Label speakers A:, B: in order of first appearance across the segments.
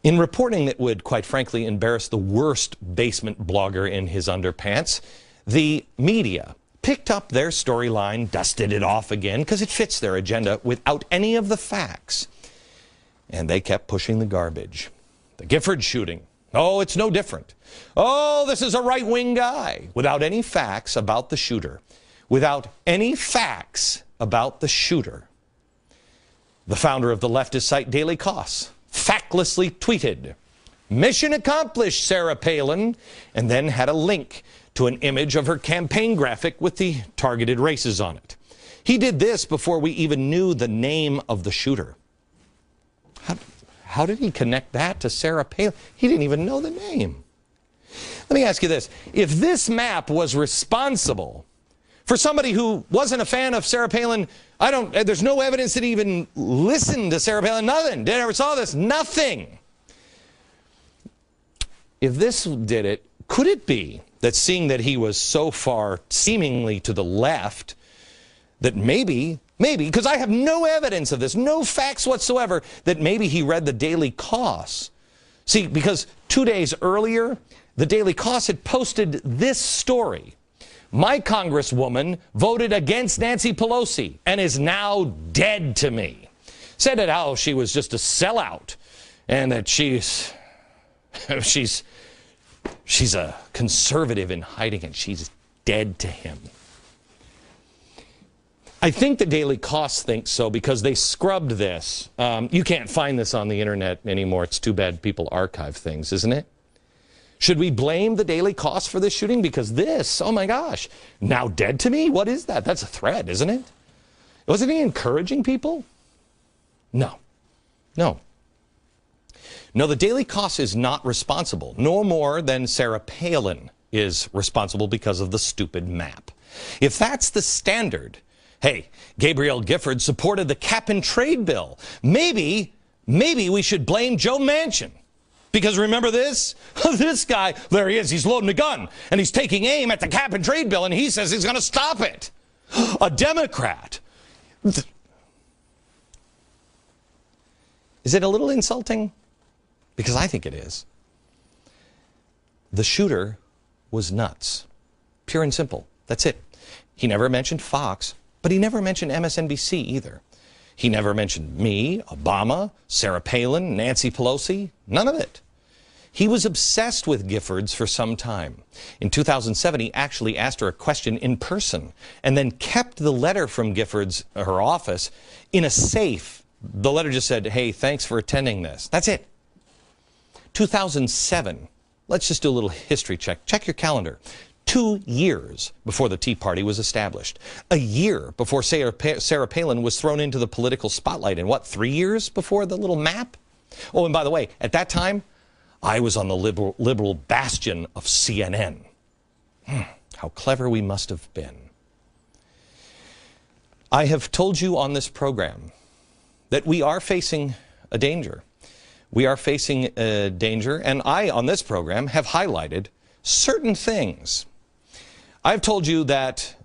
A: In reporting that would, quite frankly, embarrass the worst basement blogger in his underpants, the media picked up their storyline, dusted it off again, because it fits their agenda without any of the facts. And they kept pushing the garbage. The Gifford shooting. Oh, it's no different. Oh, this is a right-wing guy. Without any facts about the shooter. Without any facts about the shooter. The founder of the leftist site Daily Kos factlessly tweeted, "Mission accomplished, Sarah Palin," and then had a link to an image of her campaign graphic with the targeted races on it. He did this before we even knew the name of the shooter. How did he connect that to Sarah Palin? He didn't even know the name. Let me ask you this. If this map was responsible for somebody who wasn't a fan of Sarah Palin, there's no evidence that he even listened to Sarah Palin, nothing. Did ever saw this? Nothing. If this did it, could it be that seeing that he was so far seemingly to the left, that maybe, because I have no evidence of this, no facts whatsoever, that maybe he read the Daily Kos. See, because 2 days earlier, the Daily Kos had posted this story. My congresswoman voted against Nancy Pelosi and is now dead to me. Said that how she was just a sellout and that she's a conservative in hiding and she's dead to him. I think the Daily Kos thinks so because they scrubbed this. You can't find this on the internet anymore. It's too bad people archive things, isn't it? Should we blame the Daily Kos for this shooting? Because this, oh my gosh, now dead to me? What is that? That's a threat, isn't it? Wasn't he encouraging people? No. No. No, the Daily Kos is not responsible, no more than Sarah Palin is responsible because of the stupid map. If that's the standard, hey, Gabrielle Gifford supported the cap-and-trade bill. Maybe we should blame Joe Manchin. Because remember this? This guy, there he is, he's loading a gun, and he's taking aim at the cap-and-trade bill, and he says he's going to stop it. A Democrat. Is it a little insulting? Because I think it is. The shooter was nuts. Pure and simple. That's it. He never mentioned Fox, but he never mentioned MSNBC either. He never mentioned me, Obama, Sarah Palin, Nancy Pelosi. None of it. He was obsessed with Giffords for some time. In 2007, he actually asked her a question in person and then kept the letter from Giffords, her office, in a safe. The letter just said, "Hey, thanks for attending this." That's it. 2007. Let's just do a little history check. Check your calendar. 2 years before the Tea Party was established. A year before Sarah Palin was thrown into the political spotlight. And what, 3 years before the little map? Oh, and by the way, at that time, I was on the liberal bastion of CNN. How clever we must have been. I have told you on this program that we are facing a danger. We are facing a danger, and I, on this program, have highlighted certain things. I've told you that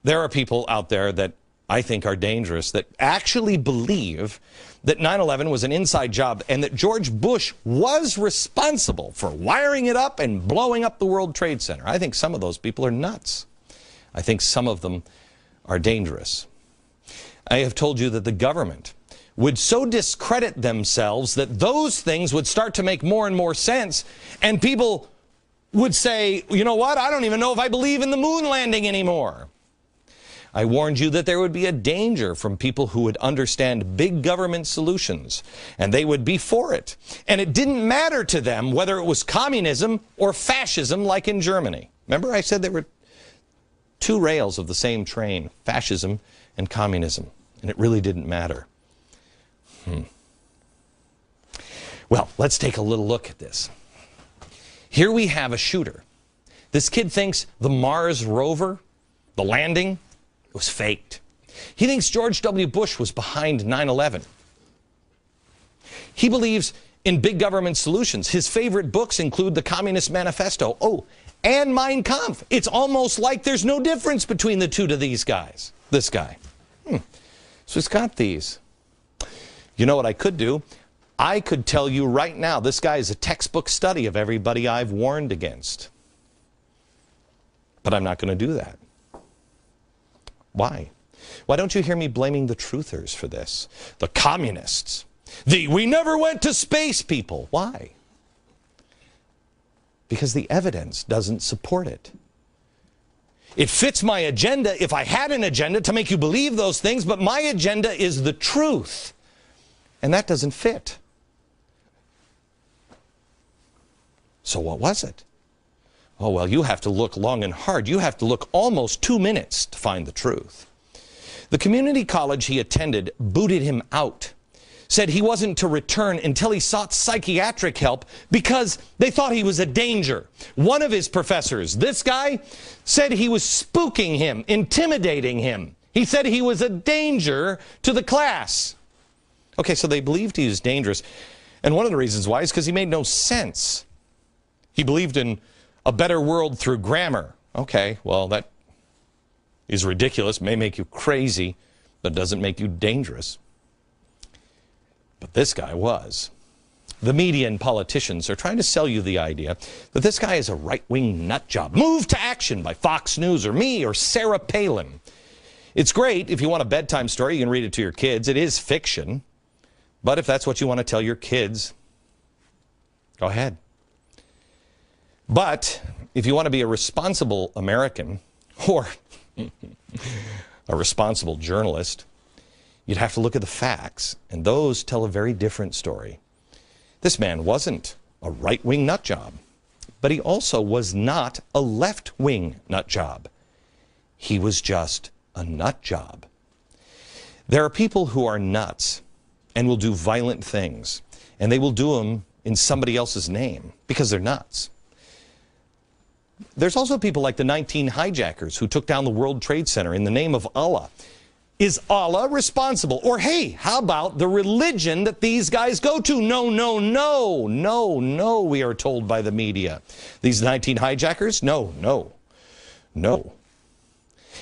A: there are people out there that I think are dangerous, that actually believe that 9/11 was an inside job and that George Bush was responsible for wiring it up and blowing up the World Trade Center. I think some of those people are nuts. I think some of them are dangerous. I have told you that the government would so discredit themselves that those things would start to make more and more sense, and people would say, you know what, I don't even know if I believe in the moon landing anymore. I warned you that there would be a danger from people who would understand big government solutions, and they would be for it. And it didn't matter to them whether it was communism or fascism like in Germany. Remember I said there were two rails of the same train, fascism and communism, and it really didn't matter. Well, let's take a little look at this. Here we have a shooter. This kid thinks the Mars rover, the landing, it was faked. He thinks George W. Bush was behind 9/11. He believes in big government solutions. His favorite books include the Communist Manifesto. Oh, and Mein Kampf. It's almost like there's no difference between the two to these guys. This guy. So he's got these. You know what I could do? I could tell you right now, this guy is a textbook study of everybody I've warned against. But I'm not going to do that. Why? Why don't you hear me blaming the truthers for this? The communists. The we never went to space people. Why? Because the evidence doesn't support it. It fits my agenda if I had an agenda to make you believe those things, but my agenda is the truth. And that doesn't fit. So what was it? Oh, well, you have to look long and hard. You have to look almost 2 minutes to find the truth. The community college he attended booted him out, said he wasn't to return until he sought psychiatric help because they thought he was a danger. One of his professors, this guy, said he was spooking him, intimidating him. He said he was a danger to the class. Okay, so they believed he was dangerous. And one of the reasons why is because he made no sense. He believed in a better world through grammar. Okay, well, that is ridiculous, may make you crazy, but doesn't make you dangerous. But this guy was. The media and politicians are trying to sell you the idea that this guy is a right-wing nut job. Move to action by Fox News or me or Sarah Palin. It's great if you want a bedtime story, you can read it to your kids. It is fiction. But if that's what you want to tell your kids, go ahead. But if you want to be a responsible American or a responsible journalist, you'd have to look at the facts, and those tell a very different story. This man wasn't a right-wing nut job, but he also was not a left-wing nut job. He was just a nut job. There are people who are nuts and will do violent things, and they will do them in somebody else's name because they're nuts. There's also people like the 19 hijackers who took down the World Trade Center in the name of Allah. Is Allah responsible? Or hey, how about the religion that these guys go to? No, no, no, no, no, we are told by the media. These 19 hijackers? No, no, no.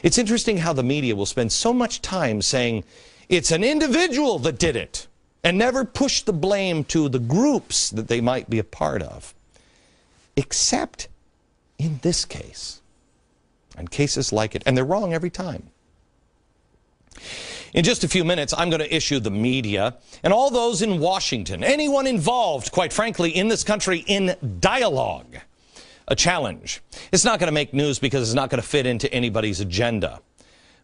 A: It's interesting how the media will spend so much time saying it's an individual that did it and never push the blame to the groups that they might be a part of. Except in this case, and cases like it, and they're wrong every time. In just a few minutes, I'm going to issue the media and all those in Washington, anyone involved, quite frankly, in this country in dialogue, a challenge. It's not going to make news because it's not going to fit into anybody's agenda.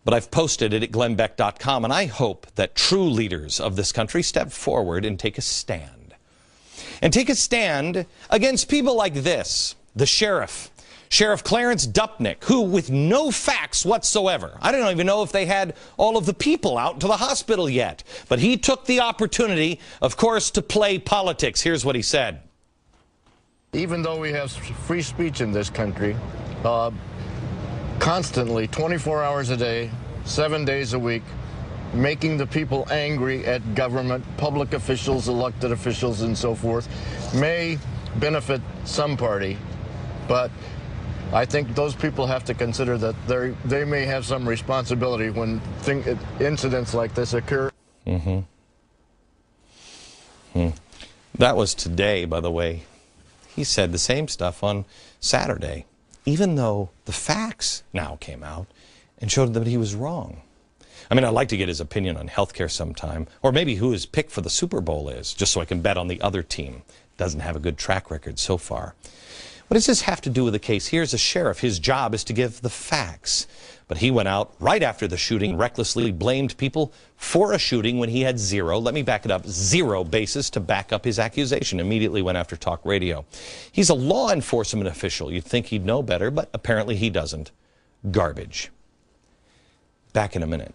A: But I've posted it at glennbeck.com, and I hope that true leaders of this country step forward and take a stand. And take a stand against people like this, the sheriff. Sheriff Clarence Dupnick, who, with no facts whatsoever, I don't even know if they had all of the people out to the hospital yet, but he took the opportunity, of course, to play politics. Here's what he said.
B: Even though we have free speech in this country, constantly, 24 hours a day, 7 days a week, making the people angry at government, public officials, elected officials, and so forth, may benefit some party, but I think those people have to consider that they may have some responsibility when incidents like this occur.
A: That was today, by the way. He said the same stuff on Saturday, even though the facts now came out and showed that he was wrong. I mean, I'd like to get his opinion on healthcare sometime, or maybe who his pick for the Super Bowl is, just so I can bet on the other team. Doesn't have a good track record so far. What does this have to do with the case? Here's a sheriff. His job is to give the facts. But he went out right after the shooting, recklessly blamed people for a shooting when he had zero, let me back it up, zero basis to back up his accusation. Immediately went after talk radio. He's a law enforcement official. You'd think he'd know better, but apparently he doesn't. Garbage. Back in a minute.